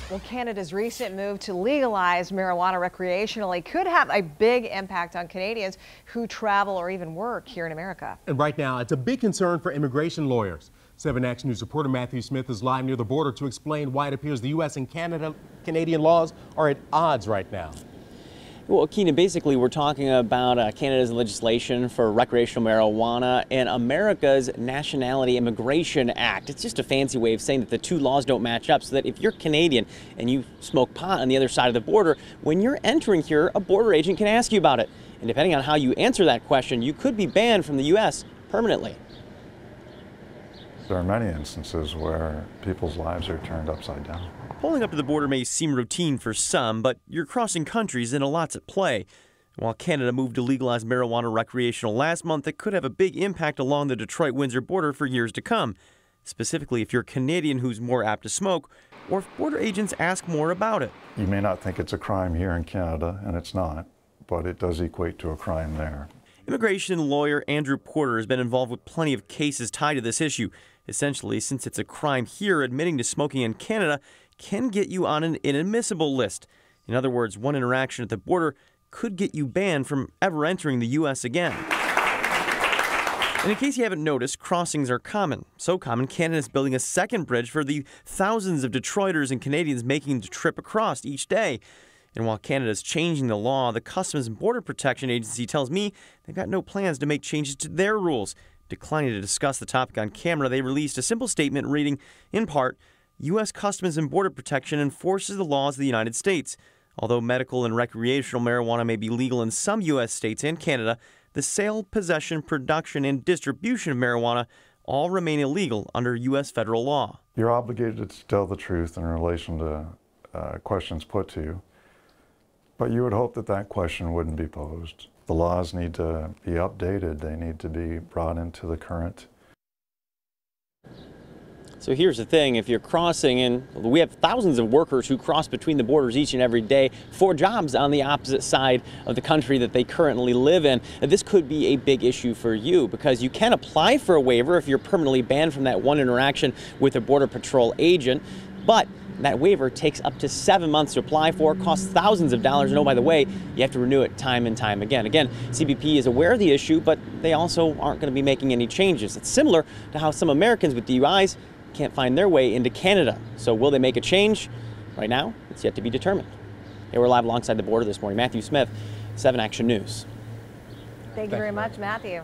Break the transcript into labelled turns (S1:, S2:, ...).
S1: Well, Canada's recent move to legalize marijuana recreationally could have a big impact on Canadians who travel or even work here in America.
S2: And right now, it's a big concern for immigration lawyers. 7 Action News reporter Matthew Smith is live near the border to explain why it appears the U.S. and Canadian laws are at odds right now.
S3: Well, Keenan, basically we're talking about Canada's legislation for recreational marijuana and America's Nationality Immigration Act. It's just a fancy way of saying that the two laws don't match up, so that if you're Canadian and you smoke pot on the other side of the border, when you're entering here, a border agent can ask you about it. And depending on how you answer that question, you could be banned from the U.S. permanently.
S4: There are many instances where people's lives are turned upside down.
S3: Pulling up to the border may seem routine for some, but you're crossing countries and a lot's at play. While Canada moved to legalize marijuana recreational last month, it could have a big impact along the Detroit-Windsor border for years to come. Specifically, if you're Canadian who's more apt to smoke, or if border agents ask more about it.
S4: You may not think it's a crime here in Canada, and it's not, but it does equate to a crime there.
S3: Immigration lawyer Andrew Porter has been involved with plenty of cases tied to this issue. Essentially, since it's a crime here, admitting to smoking in Canada can get you on an inadmissible list. In other words, one interaction at the border could get you banned from ever entering the U.S. again. And in case you haven't noticed, crossings are common. So common, Canada is building a second bridge for the thousands of Detroiters and Canadians making the trip across each day. And while Canada is changing the law, the Customs and Border Protection Agency tells me they've got no plans to make changes to their rules. Declining to discuss the topic on camera, they released a simple statement reading, in part, U.S. Customs and Border Protection enforces the laws of the United States. Although medical and recreational marijuana may be legal in some U.S. states and Canada, the sale, possession, production, and distribution of marijuana all remain illegal under U.S. federal law.
S4: You're obligated to tell the truth in relation to questions put to you, but you would hope that that question wouldn't be posed. The laws need to be updated. They need to be brought into the current.
S3: So here's the thing, if you're crossing, and we have thousands of workers who cross between the borders each and every day for jobs on the opposite side of the country that they currently live in, this could be a big issue for you, because you can apply for a waiver if you're permanently banned from that one interaction with a Border Patrol agent, but that waiver takes up to 7 months to apply for, costs thousands of dollars, and oh, by the way, you have to renew it time and time again. Again, CBP is aware of the issue, but they also aren't going to be making any changes. It's similar to how some Americans with DUIs can't find their way into Canada. So will they make a change? Right now, it's yet to be determined. Hey, we're live alongside the border this morning. Matthew Smith, 7 Action News.
S1: Thank you very much, Matthew.